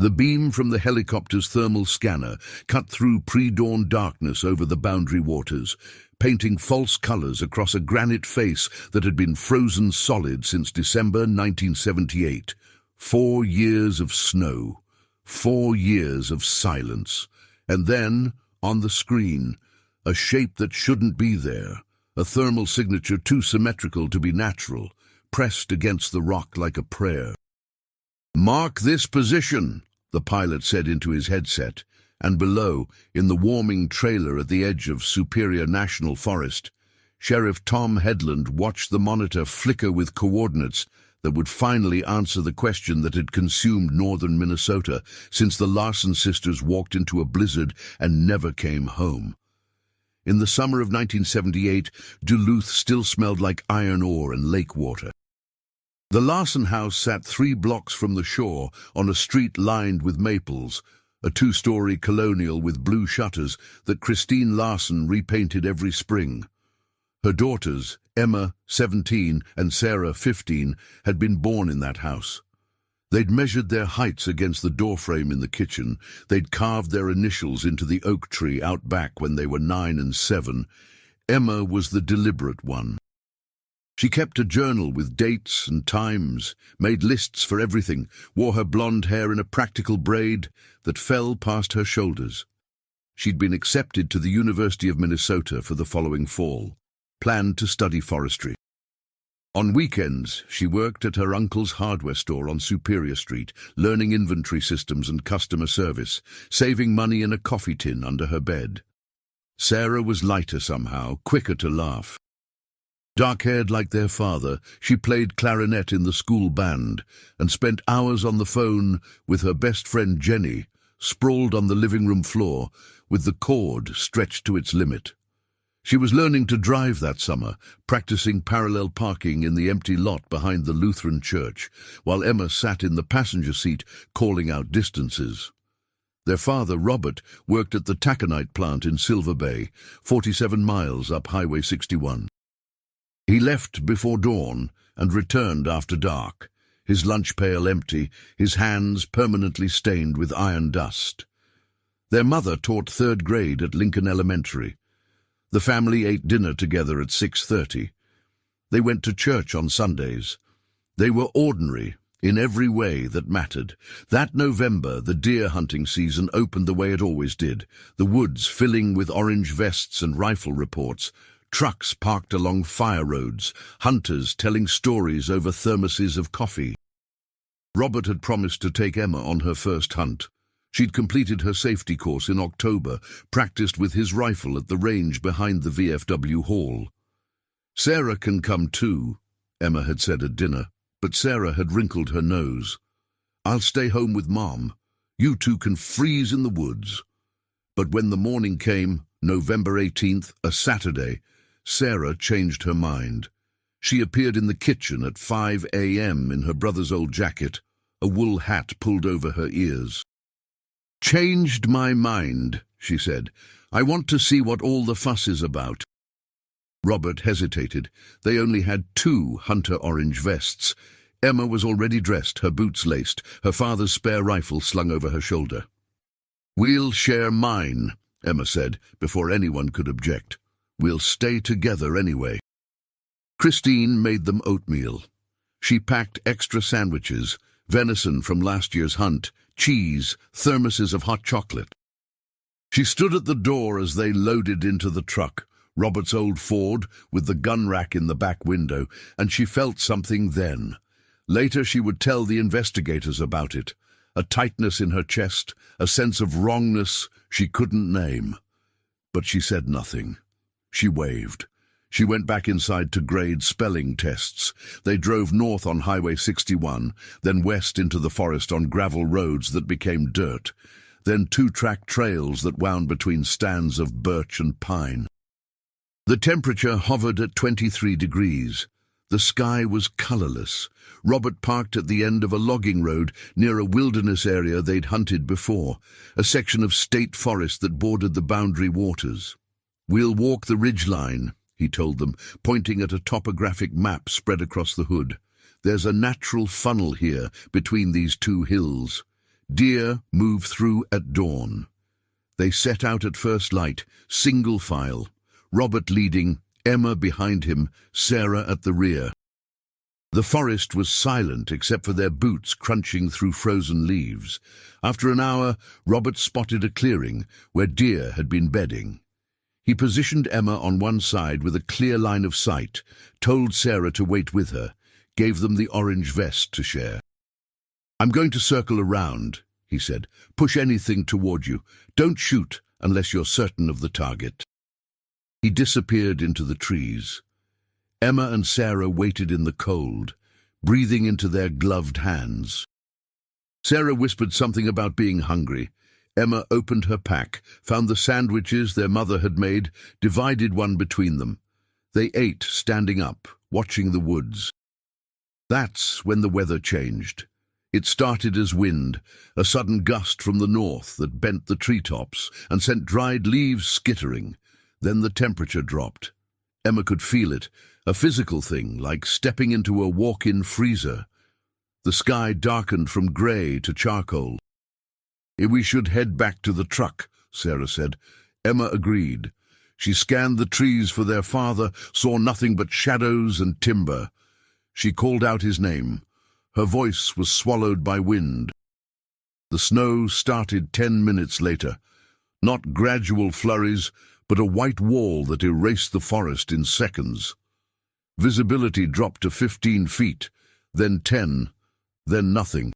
The beam from the helicopter's thermal scanner cut through pre-dawn darkness over the boundary waters, painting false colors across a granite face that had been frozen solid since December 1978. 4 years of snow, 4 years of silence. And then, on the screen, a shape that shouldn't be there, a thermal signature too symmetrical to be natural, pressed against the rock like a prayer. "Mark this position," the pilot said into his headset, and below, in the warming trailer at the edge of Superior National Forest, Sheriff Tom Headland watched the monitor flicker with coordinates that would finally answer the question that had consumed northern Minnesota since the Larsen sisters walked into a blizzard and never came home. In the summer of 1978, Duluth still smelled like iron ore and lake water. The Larsen house sat 3 blocks from the shore on a street lined with maples, a 2-story colonial with blue shutters that Christine Larsen repainted every spring. Her daughters, Emma, 17, and Sarah, 15, had been born in that house. They'd measured their heights against the doorframe in the kitchen. They'd carved their initials into the oak tree out back when they were 9 and 7. Emma was the deliberate one. She kept a journal with dates and times, made lists for everything, wore her blonde hair in a practical braid that fell past her shoulders. She'd been accepted to the University of Minnesota for the following fall, planned to study forestry. On weekends, she worked at her uncle's hardware store on Superior Street, learning inventory systems and customer service, saving money in a coffee tin under her bed. Sarah was lighter somehow, quicker to laugh. Dark-haired like their father, she played clarinet in the school band and spent hours on the phone with her best friend Jenny, sprawled on the living room floor with the cord stretched to its limit. She was learning to drive that summer, practicing parallel parking in the empty lot behind the Lutheran church, while Emma sat in the passenger seat calling out distances. Their father, Robert, worked at the taconite plant in Silver Bay, 47 miles up Highway 61. He left before dawn and returned after dark, his lunch pail empty, his hands permanently stained with iron dust. Their mother taught 3rd grade at Lincoln Elementary. The family ate dinner together at 6:30. They went to church on Sundays. They were ordinary in every way that mattered. That November, the deer hunting season opened the way it always did, the woods filling with orange vests and rifle reports, trucks parked along fire roads, hunters telling stories over thermoses of coffee. Robert had promised to take Emma on her first hunt. She'd completed her safety course in October, practiced with his rifle at the range behind the VFW hall. "Sarah can come too," Emma had said at dinner, but Sarah had wrinkled her nose. "I'll stay home with Mom. You two can freeze in the woods." But when the morning came, November 18th, a Saturday, Sarah changed her mind. She appeared in the kitchen at 5 a.m. in her brother's old jacket, a wool hat pulled over her ears. "Changed my mind," she said. "I want to see what all the fuss is about." Robert hesitated. They only had 2 hunter orange vests. Emma was already dressed, her boots laced, her father's spare rifle slung over her shoulder. "We'll share mine," Emma said, before anyone could object. "We'll stay together anyway." Christine made them oatmeal. She packed extra sandwiches, venison from last year's hunt, cheese, thermoses of hot chocolate. She stood at the door as they loaded into the truck, Robert's old Ford, with the gun rack in the back window, and she felt something then. Later she would tell the investigators about it, a tightness in her chest, a sense of wrongness she couldn't name. But she said nothing. She waved. She went back inside to grade spelling tests. They drove north on Highway 61, then west into the forest on gravel roads that became dirt, then 2-track trails that wound between stands of birch and pine. The temperature hovered at 23 degrees. The sky was colorless. Robert parked at the end of a logging road near a wilderness area they'd hunted before, a section of state forest that bordered the boundary waters. "We'll walk the ridgeline," he told them, pointing at a topographic map spread across the hood. "There's a natural funnel here between these 2 hills. Deer move through at dawn. They set out at first light, single file, Robert leading, Emma behind him, Sarah at the rear. The forest was silent except for their boots crunching through frozen leaves. After an hour, Robert spotted a clearing where deer had been bedding. He positioned Emma on one side with a clear line of sight, told Sarah to wait with her, gave them the orange vest to share. "I'm going to circle around," he said. "Push anything toward you. Don't shoot unless you're certain of the target." He disappeared into the trees. Emma and Sarah waited in the cold, breathing into their gloved hands. Sarah whispered something about being hungry. Emma opened her pack, found the sandwiches their mother had made, divided one between them. They ate, standing up, watching the woods. That's when the weather changed. It started as wind, a sudden gust from the north that bent the treetops and sent dried leaves skittering. Then the temperature dropped. Emma could feel it, a physical thing, like stepping into a walk-in freezer. The sky darkened from grey to charcoal. "We should head back to the truck," Sarah said. Emma agreed. She scanned the trees for their father, saw nothing but shadows and timber. She called out his name. Her voice was swallowed by wind. The snow started 10 minutes later. Not gradual flurries, but a white wall that erased the forest in seconds. Visibility dropped to 15 feet, then 10, then nothing.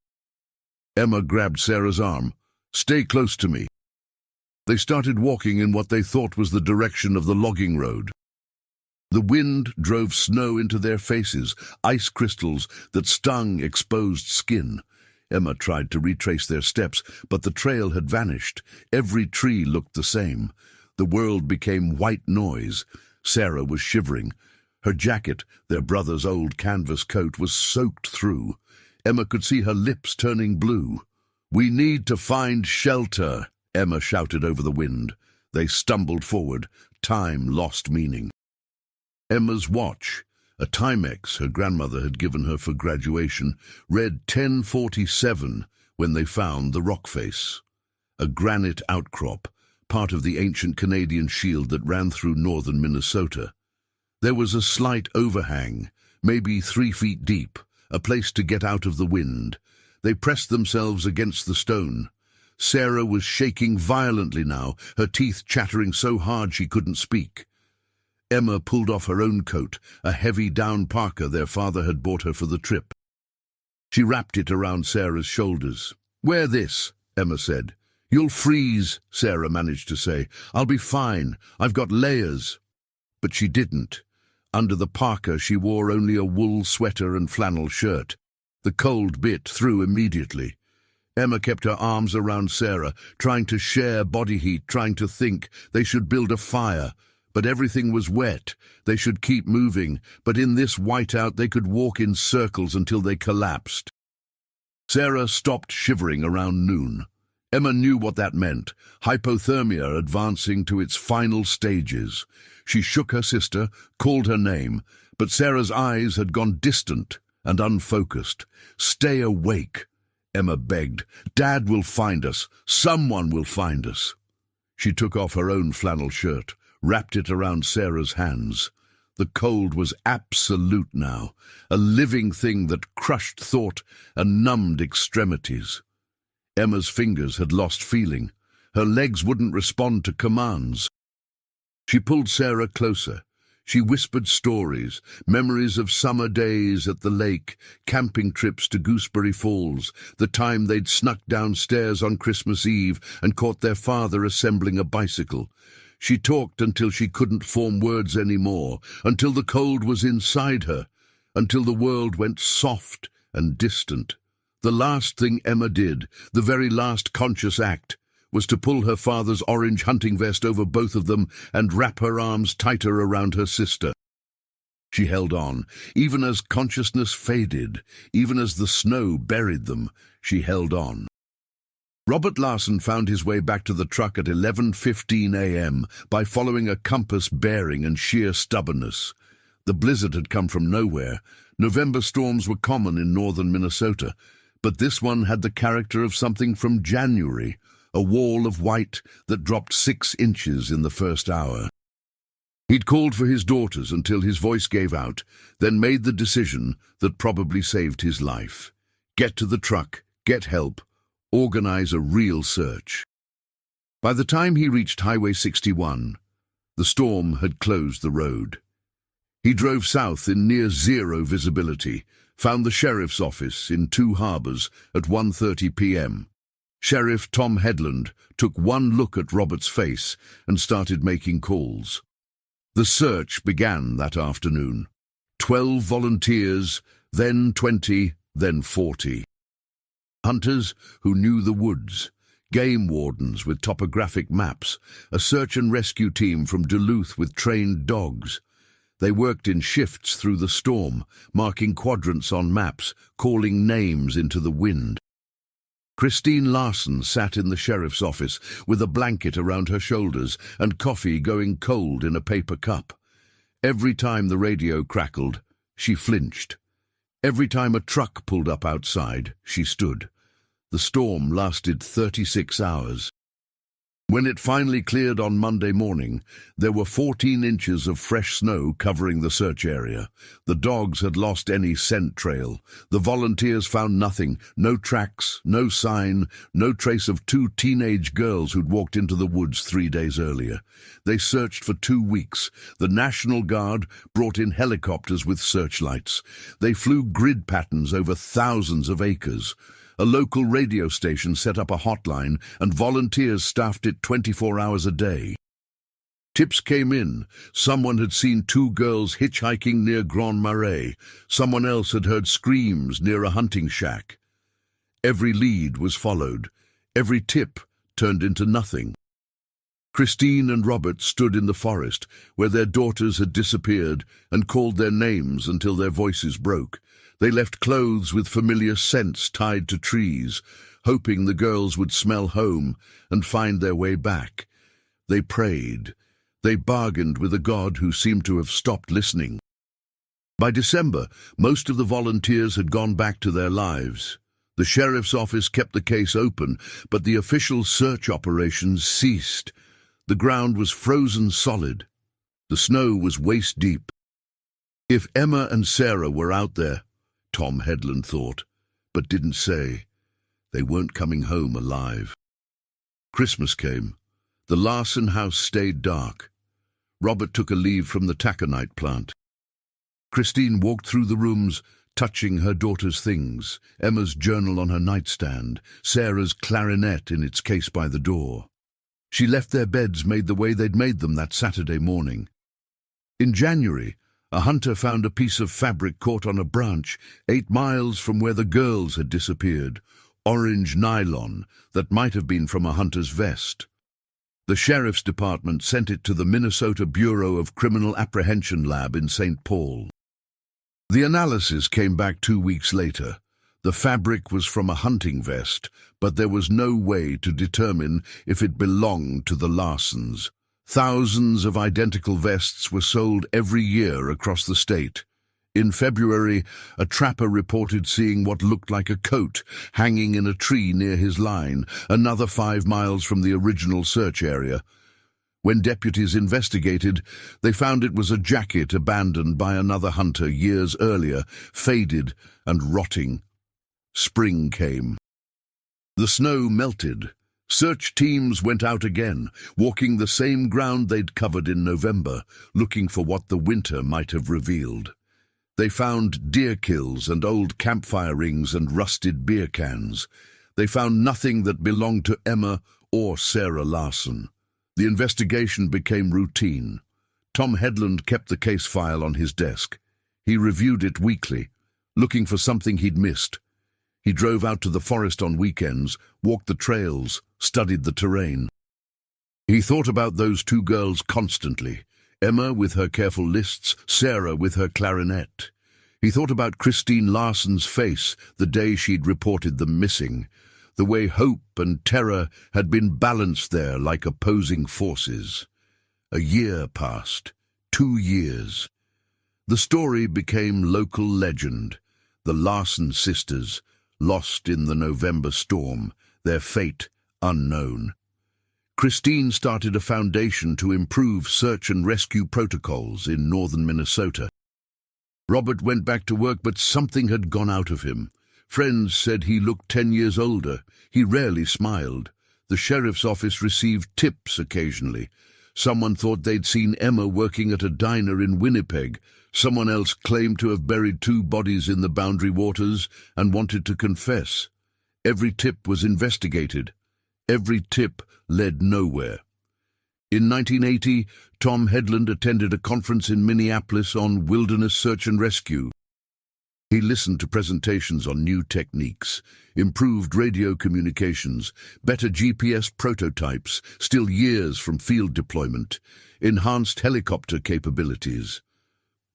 Emma grabbed Sarah's arm. "Stay close to me." They started walking in what they thought was the direction of the logging road. The wind drove snow into their faces, ice crystals that stung exposed skin. Emma tried to retrace their steps, but the trail had vanished. Every tree looked the same. The world became white noise. Sarah was shivering. Her jacket, their brother's old canvas coat, was soaked through. Emma could see her lips turning blue. "We need to find shelter," Emma shouted over the wind. They stumbled forward. Time lost meaning. Emma's watch, a Timex her grandmother had given her for graduation, read 10:47 when they found the rock face. A granite outcrop, part of the ancient Canadian shield that ran through northern Minnesota. There was a slight overhang, maybe 3 feet deep, a place to get out of the wind. They pressed themselves against the stone. Sarah was shaking violently now, her teeth chattering so hard she couldn't speak. Emma pulled off her own coat, a heavy down parka their father had bought her for the trip. She wrapped it around Sarah's shoulders. "Wear this," Emma said. "You'll freeze," Sarah managed to say. "I'll be fine. I've got layers." But she didn't. Under the parka she wore only a wool sweater and flannel shirt. The cold bit through immediately. Emma kept her arms around Sarah, trying to share body heat, trying to think. They should build a fire. But everything was wet. They should keep moving, but in this whiteout they could walk in circles until they collapsed. Sarah stopped shivering around noon. Emma knew what that meant, hypothermia advancing to its final stages. She shook her sister, called her name, but Sarah's eyes had gone distant and unfocused. "Stay awake," Emma begged. "Dad will find us. Someone will find us." She took off her own flannel shirt, wrapped it around Sarah's hands. The cold was absolute now, a living thing that crushed thought and numbed extremities. Emma's fingers had lost feeling. Her legs wouldn't respond to commands. She pulled Sarah closer. She whispered stories, memories of summer days at the lake, camping trips to Gooseberry Falls, the time they'd snuck downstairs on Christmas Eve and caught their father assembling a bicycle. She talked until she couldn't form words anymore, until the cold was inside her, until the world went soft and distant. The last thing Emma did, the very last conscious act, was to pull her father's orange hunting vest over both of them and wrap her arms tighter around her sister. She held on, even as consciousness faded, even as the snow buried them, she held on. Robert Larsen found his way back to the truck at 11:15 a.m. by following a compass bearing and sheer stubbornness. The blizzard had come from nowhere. November storms were common in northern Minnesota, But this one had the character of something from January, a wall of white that dropped 6 inches in the first hour. He'd called for his daughters until his voice gave out, then made the decision that probably saved his life. Get to the truck, get help, organize a real search. By the time he reached Highway 61, the storm had closed the road. He drove south in near zero visibility, found the sheriff's office in Two Harbors at 1:30 p.m. Sheriff Tom Headland took one look at Robert's face and started making calls. The search began that afternoon. 12 volunteers, then 20, then 40. Hunters who knew the woods, game wardens with topographic maps, a search and rescue team from Duluth with trained dogs. They worked in shifts through the storm, marking quadrants on maps, calling names into the wind. Christine Larsen sat in the sheriff's office with a blanket around her shoulders and coffee going cold in a paper cup. Every time the radio crackled, she flinched. Every time a truck pulled up outside, she stood. The storm lasted 36 hours. When it finally cleared on Monday morning, there were 14 inches of fresh snow covering the search area. The dogs had lost any scent trail. The volunteers found nothing, no tracks, no sign, no trace of 2 teenage girls who'd walked into the woods 3 days earlier. They searched for 2 weeks. The National Guard brought in helicopters with searchlights. They flew grid patterns over thousands of acres. A local radio station set up a hotline, and volunteers staffed it 24 hours a day. Tips came in. Someone had seen 2 girls hitchhiking near Grand Marais. Someone else had heard screams near a hunting shack. Every lead was followed. Every tip turned into nothing. Christine and Robert stood in the forest, where their daughters had disappeared, and called their names until their voices broke. They left clothes with familiar scents tied to trees, hoping the girls would smell home and find their way back. They prayed. They bargained with a God who seemed to have stopped listening. By December, most of the volunteers had gone back to their lives. The sheriff's office kept the case open, but the official search operations ceased. The ground was frozen solid. The snow was waist-deep. If Emma and Sarah were out there, Tom Headland thought, but didn't say. They weren't coming home alive. Christmas came. The Larsen house stayed dark. Robert took a leave from the taconite plant. Christine walked through the rooms, touching her daughter's things, Emma's journal on her nightstand, Sarah's clarinet in its case by the door. She left their beds made the way they'd made them that Saturday morning. In January, a hunter found a piece of fabric caught on a branch 8 miles from where the girls had disappeared, orange nylon that might have been from a hunter's vest. The sheriff's department sent it to the Minnesota Bureau of Criminal Apprehension Lab in St. Paul. The analysis came back 2 weeks later. The fabric was from a hunting vest, but there was no way to determine if it belonged to the Larsens. Thousands of identical vests were sold every year across the state. In February, a trapper reported seeing what looked like a coat hanging in a tree near his line, another 5 miles from the original search area. When deputies investigated, they found it was a jacket abandoned by another hunter years earlier, faded and rotting. Spring came. The snow melted. Search teams went out again, walking the same ground they'd covered in November, looking for what the winter might have revealed. They found deer kills and old campfire rings and rusted beer cans. They found nothing that belonged to Emma or Sarah Larsen. The investigation became routine. Tom Headland kept the case file on his desk. He reviewed it weekly, looking for something he'd missed. He drove out to the forest on weekends, walked the trails, studied the terrain. He thought about those 2 girls constantly, Emma with her careful lists, Sarah with her clarinet. He thought about Christine Larsen's face the day she'd reported them missing, the way hope and terror had been balanced there like opposing forces. A year passed, 2 years. The story became local legend. The Larsen sisters, lost in the November storm, their fate unknown. Christine started a foundation to improve search and rescue protocols in northern Minnesota. Robert went back to work, but something had gone out of him. Friends said he looked 10 years older. He rarely smiled. The sheriff's office received tips occasionally. Someone thought they'd seen Emma working at a diner in Winnipeg. Someone else claimed to have buried 2 bodies in the Boundary Waters and wanted to confess. Every tip was investigated. Every tip led nowhere. In 1980, Tom Headland attended a conference in Minneapolis on wilderness search and rescue. He listened to presentations on new techniques, improved radio communications, better GPS prototypes, still years from field deployment, enhanced helicopter capabilities.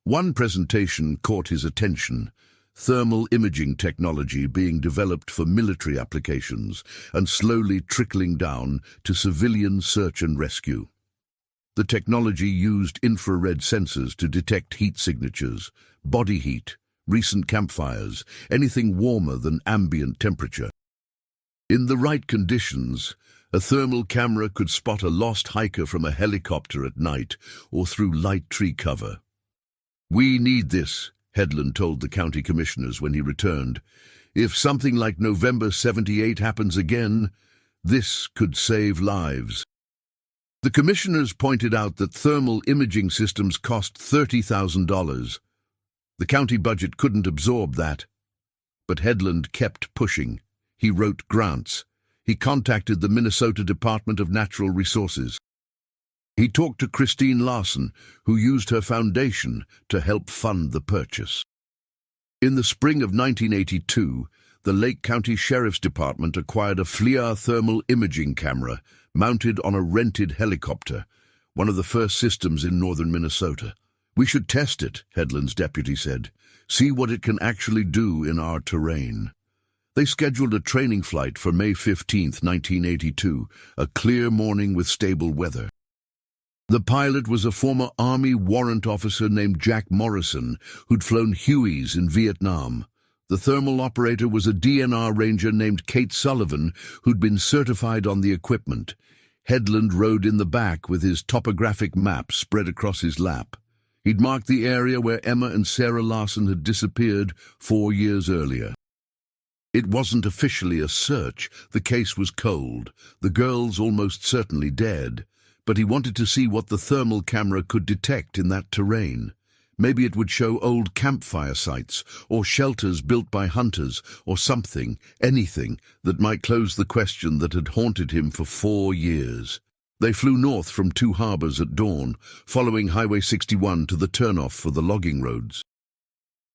One presentation caught his attention: thermal imaging technology being developed for military applications and slowly trickling down to civilian search and rescue. The technology used infrared sensors to detect heat signatures, body heat, recent campfires, anything warmer than ambient temperature. In the right conditions, a thermal camera could spot a lost hiker from a helicopter at night or through light tree cover. "We need this," Headland told the county commissioners when he returned. "If something like November 78 happens again, this could save lives." The commissioners pointed out that thermal imaging systems cost $30,000. The county budget couldn't absorb that. But Headland kept pushing. He wrote grants. He contacted the Minnesota Department of Natural Resources. He talked to Christine Larsen, who used her foundation to help fund the purchase. In the spring of 1982, the Lake County Sheriff's Department acquired a FLIR thermal imaging camera mounted on a rented helicopter, one of the first systems in northern Minnesota. "We should test it," Headland's deputy said. "See what it can actually do in our terrain." They scheduled a training flight for May 15, 1982, a clear morning with stable weather. The pilot was a former Army warrant officer named Jack Morrison, who'd flown Hueys in Vietnam. The thermal operator was a DNR ranger named Kate Sullivan, who'd been certified on the equipment. Headland rode in the back with his topographic map spread across his lap. He'd marked the area where Emma and Sarah Larsen had disappeared 4 years earlier. It wasn't officially a search. The case was cold. The girls almost certainly dead. But he wanted to see what the thermal camera could detect in that terrain. Maybe it would show old campfire sites, or shelters built by hunters, or something, anything, that might close the question that had haunted him for 4 years. They flew north from 2 harbors at dawn, following Highway 61 to the turnoff for the logging roads.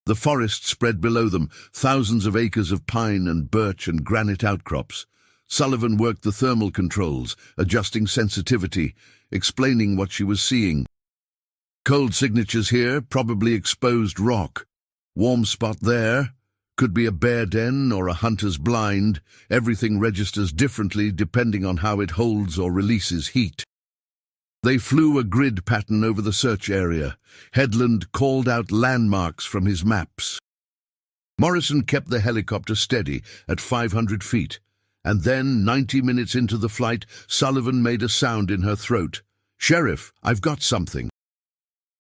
The forest spread below them, thousands of acres of pine and birch and granite outcrops. Sullivan worked the thermal controls, adjusting sensitivity, explaining what she was seeing. "Cold signatures here, probably exposed rock. Warm spot there. Could be a bear den or a hunter's blind. Everything registers differently depending on how it holds or releases heat." They flew a grid pattern over the search area. Headland called out landmarks from his maps. Morrison kept the helicopter steady at 500 feet. And then, 90 minutes into the flight, Sullivan made a sound in her throat. "Sheriff, I've got something."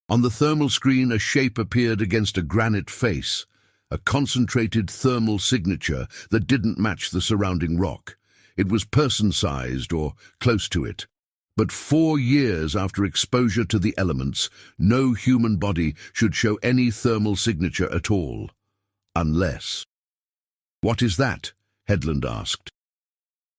On the thermal screen, a shape appeared against a granite face, a concentrated thermal signature that didn't match the surrounding rock. It was person-sized, or close to it. But 4 years after exposure to the elements, no human body should show any thermal signature at all. Unless... "What is that?" Headland asked.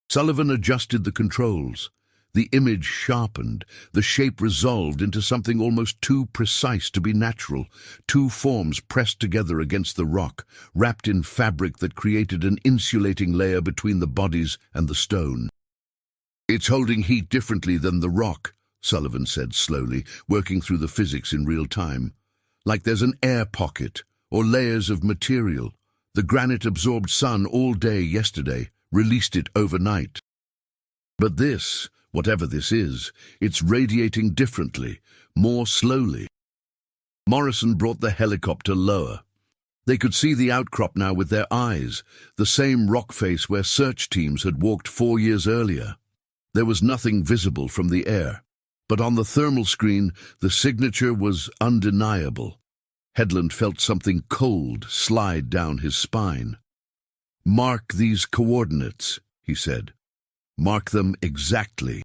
Sullivan adjusted the controls. The image sharpened, the shape resolved into something almost too precise to be natural. 2 forms pressed together against the rock, wrapped in fabric that created an insulating layer between the bodies and the stone. "It's holding heat differently than the rock," Sullivan said slowly, working through the physics in real time. "Like there's an air pocket, or layers of material. The granite absorbed sun all day yesterday, released it overnight. But this, whatever this is, it's radiating differently, more slowly." Morrison brought the helicopter lower. They could see the outcrop now with their eyes, the same rock face where search teams had walked 4 years earlier. There was nothing visible from the air, but on the thermal screen the signature was undeniable. Headland felt something cold slide down his spine. "Mark these coordinates," he said. "Mark them exactly."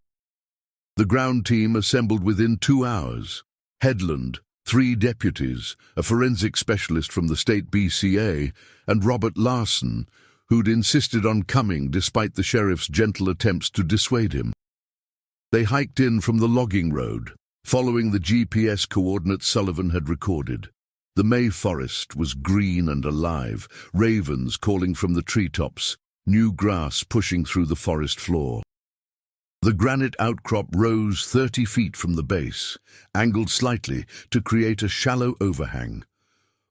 The ground team assembled within 2 hours. Headland, 3 deputies, a forensic specialist from the state BCA, and Robert Larsen, who'd insisted on coming despite the sheriff's gentle attempts to dissuade him. They hiked in from the logging road, following the GPS coordinates Sullivan had recorded. The May forest was green and alive, ravens calling from the treetops, new grass pushing through the forest floor. The granite outcrop rose 30 feet from the base, angled slightly to create a shallow overhang.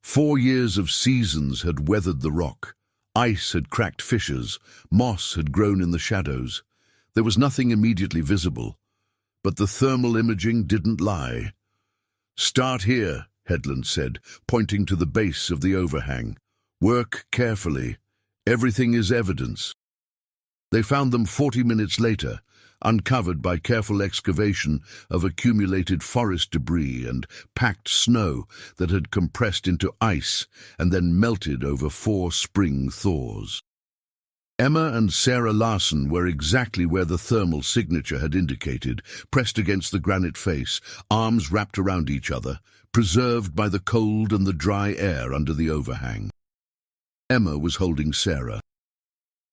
4 years of seasons had weathered the rock. Ice had cracked fissures, moss had grown in the shadows. There was nothing immediately visible, but the thermal imaging didn't lie. "Start here," Headland said, pointing to the base of the overhang. "Work carefully. Everything is evidence." They found them 40 minutes later, uncovered by careful excavation of accumulated forest debris and packed snow that had compressed into ice and then melted over 4 spring thaws. Emma and Sarah Larsen were exactly where the thermal signature had indicated, pressed against the granite face, arms wrapped around each other, preserved by the cold and the dry air under the overhang. Emma was holding Sarah.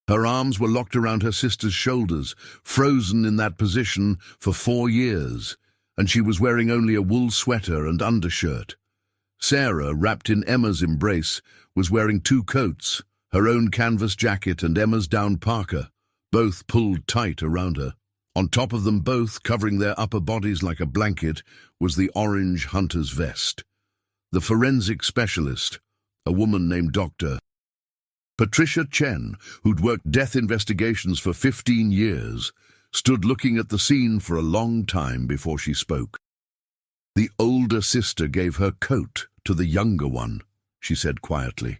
Her arms were locked around her sister's shoulders, frozen in that position for 4 years, and she was wearing only a wool sweater and undershirt. Sarah, wrapped in Emma's embrace, was wearing 2 coats, her own canvas jacket and Emma's down parka, both pulled tight around her. On top of them both, covering their upper bodies like a blanket, was the orange hunter's vest. The forensic specialist, a woman named Dr. Patricia Chen, who'd worked death investigations for 15 years, stood looking at the scene for a long time before she spoke. "The older sister gave her coat to the younger one," she said quietly,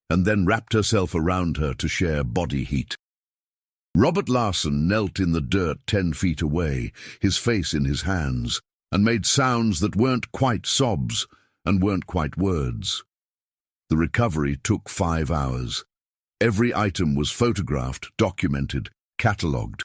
and then wrapped herself around her to share body heat. Robert Larsen knelt in the dirt 10 feet away, his face in his hands, and made sounds that weren't quite sobs and weren't quite words. The recovery took 5 hours. Every item was photographed, documented, catalogued.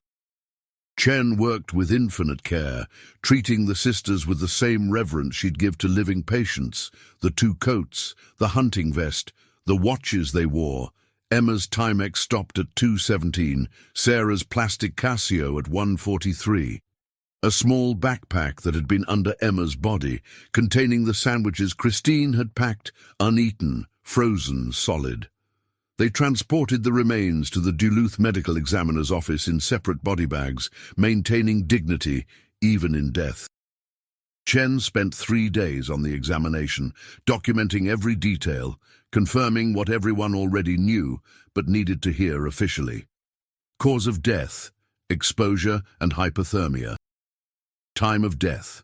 Chen worked with infinite care, treating the sisters with the same reverence she'd give to living patients: the 2 coats, the hunting vest, the watches they wore. Emma's Timex stopped at 2:17, Sarah's plastic Casio at 1:43. A small backpack that had been under Emma's body, containing the sandwiches Christine had packed, uneaten, frozen solid. They transported the remains to the Duluth medical examiner's office in separate body bags, maintaining dignity even in death. Chen spent 3 days on the examination, documenting every detail, confirming what everyone already knew but needed to hear officially. Cause of death: exposure and hypothermia. Time of death: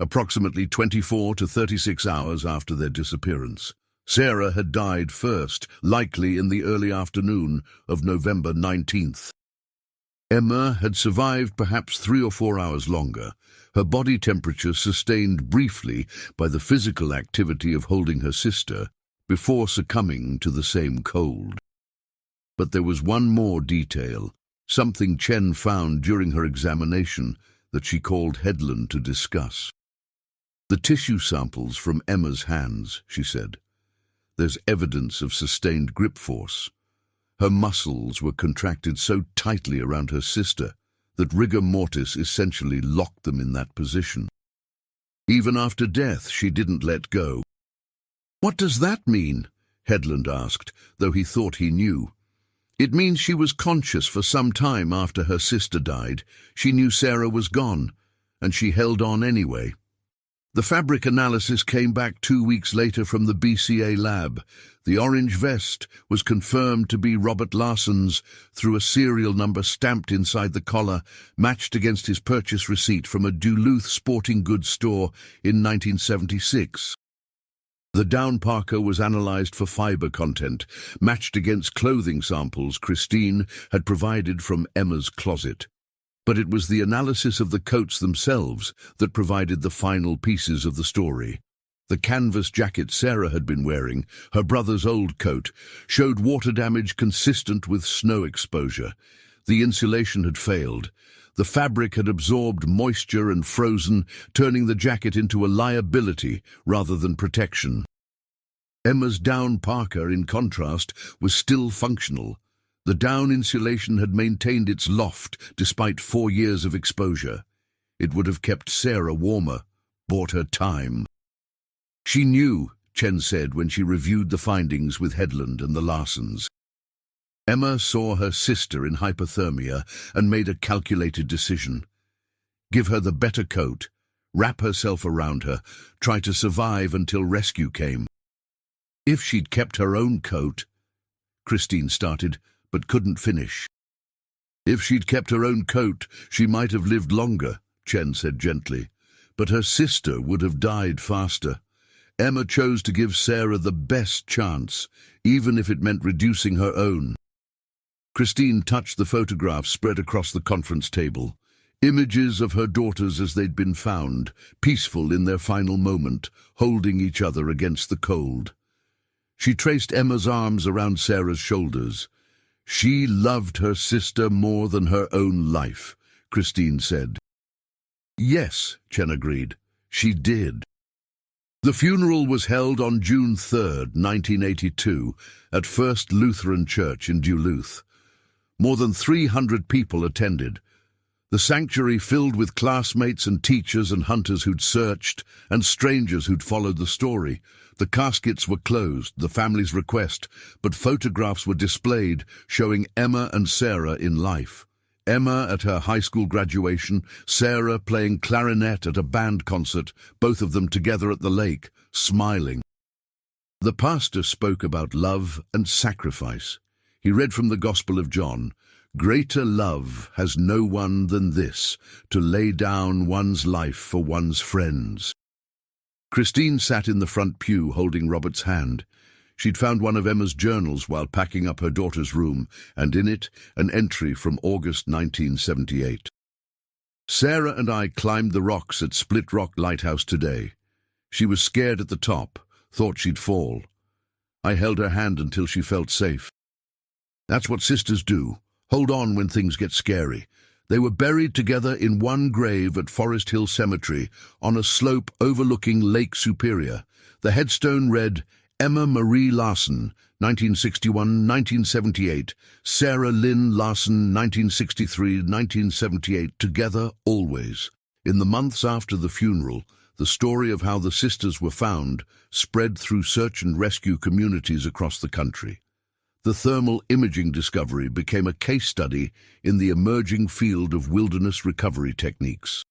approximately 24 to 36 hours after their disappearance. Sarah had died first, likely in the early afternoon of November 19th. Emma had survived perhaps 3 or 4 hours longer, her body temperature sustained briefly by the physical activity of holding her sister, before succumbing to the same cold. But there was one more detail, something Chen found during her examination that she called Headland to discuss. "The tissue samples from Emma's hands," she said. "There's evidence of sustained grip force. Her muscles were contracted so tightly around her sister that rigor mortis essentially locked them in that position. Even after death, she didn't let go." "What does that mean?" Headland asked, though he thought he knew. "It means she was conscious for some time after her sister died. She knew Sarah was gone, and she held on anyway." The fabric analysis came back 2 weeks later from the BCA lab. The orange vest was confirmed to be Robert Larsen's through a serial number stamped inside the collar, matched against his purchase receipt from a Duluth sporting goods store in 1976. The down parka was analyzed for fiber content, matched against clothing samples Christine had provided from Emma's closet. But it was the analysis of the coats themselves that provided the final pieces of the story. The canvas jacket Sarah had been wearing, her brother's old coat, showed water damage consistent with snow exposure. The insulation had failed. The fabric had absorbed moisture and frozen, turning the jacket into a liability rather than protection. Emma's down parka, in contrast, was still functional. The down insulation had maintained its loft despite 4 years of exposure. It would have kept Sarah warmer, bought her time. She knew, Chen said when she reviewed the findings with Headland and the Larsens. Emma saw her sister in hypothermia and made a calculated decision. Give her the better coat, wrap herself around her, try to survive until rescue came. If she'd kept her own coat, Christine started, but couldn't finish. If she'd kept her own coat, she might have lived longer, Chen said gently, but her sister would have died faster. Emma chose to give Sarah the best chance, even if it meant reducing her own. Christine touched the photographs spread across the conference table. Images of her daughters as they'd been found, peaceful in their final moment, holding each other against the cold. She traced Emma's arms around Sarah's shoulders. She loved her sister more than her own life, Christine said. Yes, Chen agreed. She did. The funeral was held on June 3, 1982, at First Lutheran Church in Duluth. More than 300 people attended. The sanctuary filled with classmates and teachers and hunters who'd searched, and strangers who'd followed the story. The caskets were closed, the family's request, but photographs were displayed showing Emma and Sarah in life. Emma at her high school graduation, Sarah playing clarinet at a band concert, both of them together at the lake, smiling. The pastor spoke about love and sacrifice. He read from the Gospel of John, "Greater love has no one than this, to lay down one's life for one's friends." Christine sat in the front pew holding Robert's hand. She'd found one of Emma's journals while packing up her daughter's room, and in it, an entry from August 1978. Sarah and I climbed the rocks at Split Rock Lighthouse today. She was scared at the top, thought she'd fall. I held her hand until she felt safe. That's what sisters do, hold on when things get scary. They were buried together in one grave at Forest Hill Cemetery on a slope overlooking Lake Superior. The headstone read, Emma Marie Larsen, 1961-1978, Sarah Lynn Larsen, 1963-1978, together always. In the months after the funeral, the story of how the sisters were found spread through search and rescue communities across the country. The thermal imaging discovery became a case study in the emerging field of wilderness recovery techniques.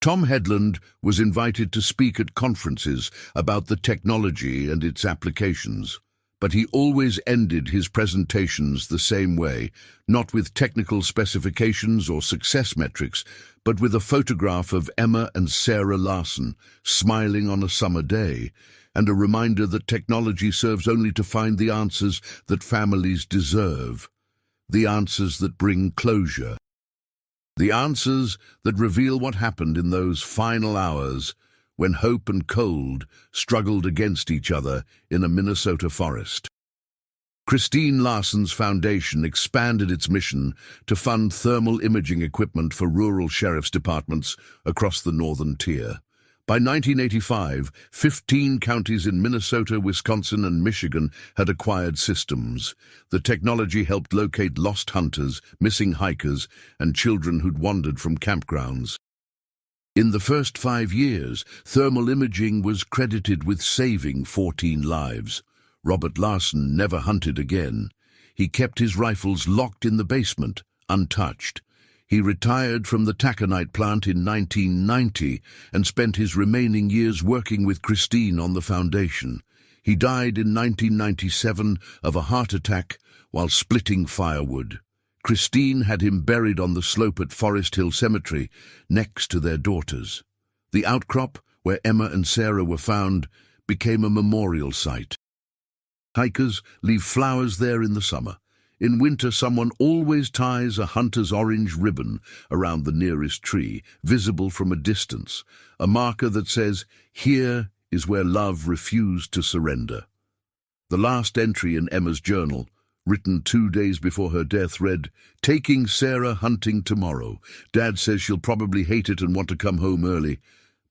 Tom Headland was invited to speak at conferences about the technology and its applications, but he always ended his presentations the same way, not with technical specifications or success metrics, but with a photograph of Emma and Sarah Larsen smiling on a summer day, and a reminder that technology serves only to find the answers that families deserve, the answers that bring closure. The answers that reveal what happened in those final hours when hope and cold struggled against each other in a Minnesota forest. Christine Larsen's foundation expanded its mission to fund thermal imaging equipment for rural sheriff's departments across the northern tier. By 1985, 15 counties in Minnesota, Wisconsin, and Michigan had acquired systems. The technology helped locate lost hunters, missing hikers, and children who'd wandered from campgrounds. In the first 5 years, thermal imaging was credited with saving 14 lives. Robert Larsen never hunted again. He kept his rifles locked in the basement, untouched. He retired from the taconite plant in 1990 and spent his remaining years working with Christine on the foundation. He died in 1997 of a heart attack while splitting firewood. Christine had him buried on the slope at Forest Hill Cemetery, next to their daughters. The outcrop, where Emma and Sarah were found, became a memorial site. Hikers leave flowers there in the summer. In winter, someone always ties a hunter's orange ribbon around the nearest tree, visible from a distance, a marker that says, "Here is where love refused to surrender." The last entry in Emma's journal, written 2 days before her death, read, "Taking Sarah hunting tomorrow. Dad says she'll probably hate it and want to come home early,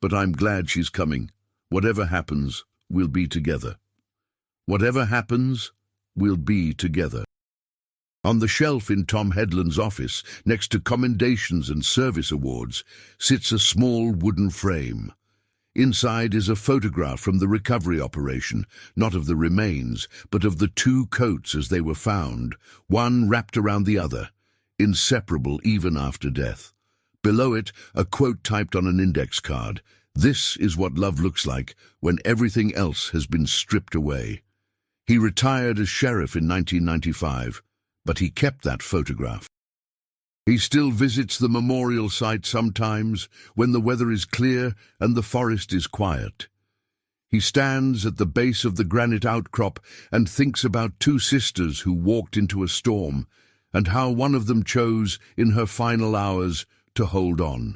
but I'm glad she's coming. Whatever happens, we'll be together. Whatever happens, we'll be together." On the shelf in Tom Headland's office, next to commendations and service awards, sits a small wooden frame. Inside is a photograph from the recovery operation, not of the remains, but of the 2 coats as they were found, one wrapped around the other, inseparable even after death. Below it, a quote typed on an index card. "This is what love looks like when everything else has been stripped away." He retired as sheriff in 1995, but he kept that photograph. He still visits the memorial site sometimes when the weather is clear and the forest is quiet. He stands at the base of the granite outcrop and thinks about 2 sisters who walked into a storm and how one of them chose, in her final hours, to hold on.